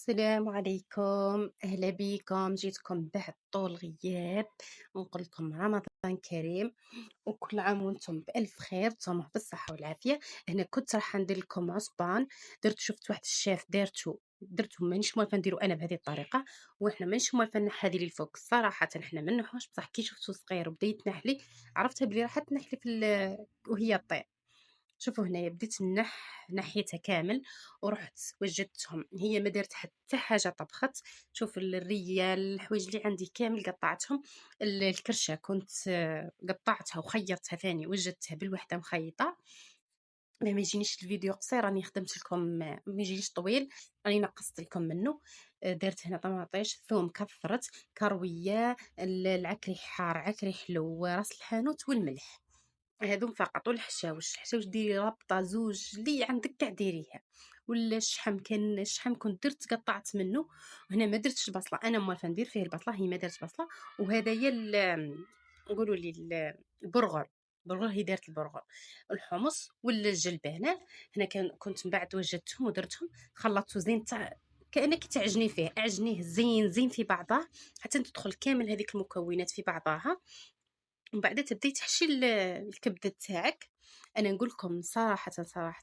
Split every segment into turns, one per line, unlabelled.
السلام عليكم، أهلا بكم. جيتكم بعد طول غياب نقول لكم رمضان كريم وكل عام وانتم بألف خير، تصوموا بالصحة والعافية. هنا كنت راح ندير لكم عصبان، شفت واحد الشيف درتو مانيش موالفه نديرو انا بهذه الطريقه، وحنا مانيش موالفه نحادي لي الفوق. صراحه حنا ما نحوش، بصح كي شفتو صغير وبدا يتنحلي عرفتها بلي راح تنحلي وهي طير. شوفوا هنايا بديت نحيتها كامل ورحت وجدتهم، هي ما دارت حتى حاجه طبخت. شوف الريه الحوايج اللي عندي كامل قطعتهم. الكرشه كنت قطعتها وخيطتها ثاني، وجدتها بالوحده مخيطه. ما يجينيش الفيديو قصير، راني خدمت لكم ما يجينيش طويل، راني نقصت لكم منه. درت هنا طماطيش، ثوم كثرت، كرويه، العكري حار، عكري حلو، راس الحانوت والملح. هاذوم فقط. والحشاوش ديري رابطة زوج اللي عندك كاع ديريها. ولا الشحم كنت درت قطعت منه. وهنا ما درتش البصلة، انا موالفه ندير فيه البصلة، هي ما درت بصلة. وهذا هي نقولوا لي البرغل. هي دارت البرغل. الحمص ولا الجلبانة. هنا كنت من بعد وجدتهم ودرتهم، خلطته زين كأنك تعجني فيه، اعجنيه زين زين في بعضه حتى تدخل كامل هذيك المكونات في بعضها. ومن بعد تبداي تحشي الكبده تاعك. انا نقول لكم صراحه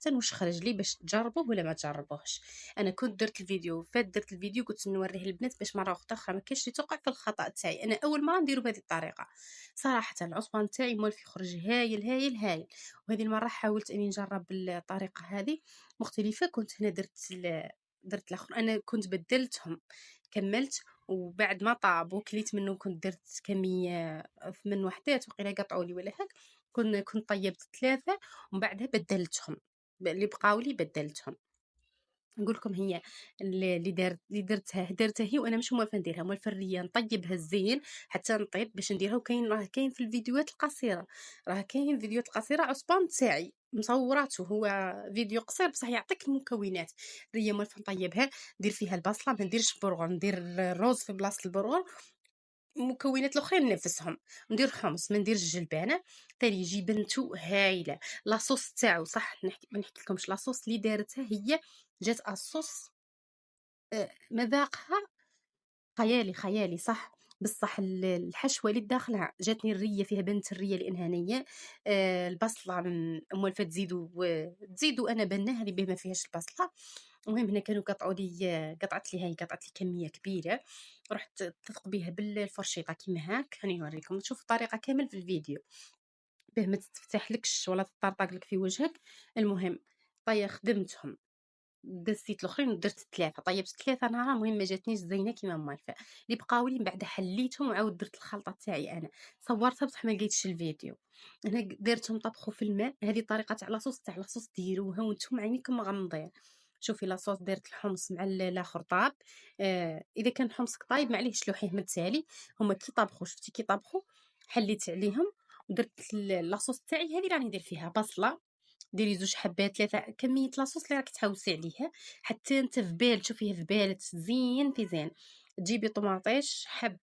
واش خرج لي باش تجربوه ولا ما تجربوهش. انا كنت درت الفيديو قلت نوريه للبنات باش مره اخرى ما كاينش اللي توقع في الخطا تاعي. انا اول مره نديرو بهذه الطريقه. صراحه العصبان تاعي مول في خرج هايل هايل هايل. وهذه المره حاولت اني نجرب الطريقه هذه مختلفه. كنت هنا درت الاخر، انا كنت بدلتهم، كملت. وبعد ما طابوا كليت منهم، كنت درت كميه من وحدات وقيلا قطعوا لي ولا هيك. كنت طيبت ثلاثه ومن بعدها بدلتهم، اللي بقاو لي بدلتهم. نقول لكم هي اللي درتها هي، وانا مش موالفه نديرها، موالفه الريه نطيبها زين حتى نطيب باش نديرها. راه كاين في الفيديوهات القصيره، فيديوهات القصيره عصبان تاعي مصوراته، هو فيديو قصير بصح يعطيك المكونات. الريه موالفه نطيبها، ندير فيها البصله، ما نديرش برغل، ندير الروز في بلاصه البرغل. المكونات الاخرين نفسهم، ندير حمص، ما نديرش الجلبانه. تاني يجي بنتو هايله. لاصوص تاعو صح، ما نحكي لكمش لاصوص اللي دارتها هي، جات الصوص مذاقها خيالي خيالي صح. بصح الحشوه اللي داخلها جاتني الريه فيها بنت الريه الانهانيه. البصله موالفه تزيدوا انا بناها اللي به ما فيهاش البصله. المهم هنا كانوا قطعوا لي، قطعت لي كميه كبيره. رحت تثق بها بالفرشيطه كيما هاك. هاني نوريكم، تشوف الطريقه كامل في الفيديو به ما تفتحلكش ولا تطرطق لك في وجهك. المهم خدمتهم، دزيت الاخرين ودرت ثلاثه، طيبت ثلاثه نهار. المهم ما جاتنيش زينه كيما موالفه. اللي بقاو لي من بعد حليتهم وعاود درت الخلطه تاعي انا، صورتها بصح ما لقيتش الفيديو. انا درتهم طبخوا في الماء. هذه طريقه تاع لاصوص، ديروها وانتم عينيكم مغمضين. شوفي لاصوص درت الحمص مع الاخر طاب. اذا كان حمصك طايب معليش شلوحيه من التالي. هما كي طبخوا، شفتي كي طبخوا حليت عليهم ودرت لاصوص تاعي. هذه راني ندير فيها بصله، ديري زوج حبات ثلاثه، كميه لاصوص اللي راك تحوسي عليها حتى انت في بال تشوفيه في بالك زين في زين. تجيبي طماطيش حب،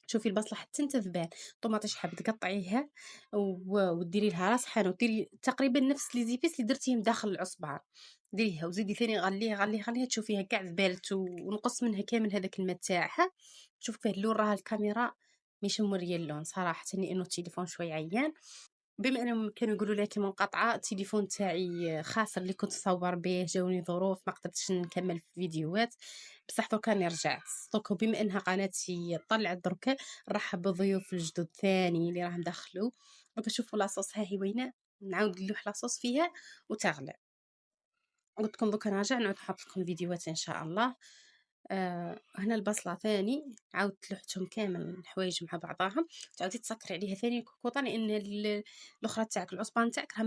شوفي البصله حتى انت في بال. طماطيش حب تقطعيها وديري لها راس حان، وديري تقريبا نفس لي زيبيس اللي درتيهم داخل العصبان. ديريها وزيدي ثاني غليها تشوفيها كاع في بالك، ونقص منها كامل هذاك الماء تاعها. شوف فيه اللون، راه الكاميرا مش موريه اللون صراحه لانه التليفون شوي عيان. بما انهم كانوا يقولوا لي منقطعه، التليفون تاعي خاسر اللي كنت نصور به، جاوني ظروف ما قدرتش نكمل في فيديوهات. بصح دركا راني رجعت دوك، بما انها قناتي طلعت دركا، نرحب بالضيوف الجدد ثاني اللي راهم دخلوا. دوك شوفوا لاصوص ها هي وينه، نعاود نلوح لاصوص فيها وتغلى. قلت لكم دوك نرجع نعاود نحط لكم فيديوهات ان شاء الله. هنا البصلة ثاني عاودت لوحتهم كامل الحوايج مع بعضاهم. تعاودي تسكري عليها ثاني كوكوطة، لأن الأخرى تاعك العصبان تاعك راه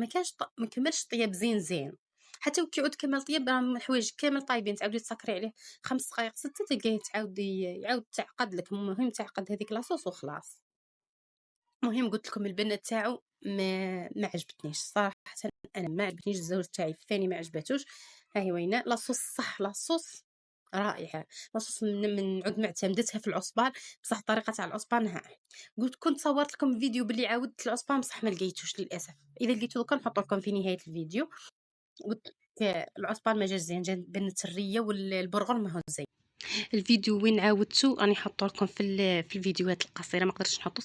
ما كملش طياب زين. حتى وكي يعود كمل طياب راه الحوايج كامل طايبين، تعاودي تسكري عليه 5 دقايق 6 تلقايه يعاود تعقد لك. المهم تعقد هذيك لاصوص وخلاص. المهم قلت لكم البنة تاعو ما عجبتنيش صراحة. أنا ما عجبتنيش، الزوج تاعي الثاني ما عجبتوش. ها هي وينه لاصوص صح، لاصوص رائعة. لاصوص من عود معتمدتها في العصبان، بصح طريقة تاع العصبان ها. كنت صورت لكم فيديو باللي عاودت العصبان بصح ما لقيتوش للأسف. إذا لقيتو دوكا نحط لكم في نهاية الفيديو. العصبان ما جاش زين، بنت الريه والبرغل ما هو زين. الفيديو وين عاودته راني حاطه لكم في الفيديوهات القصيره، ما قدرتش نحطه،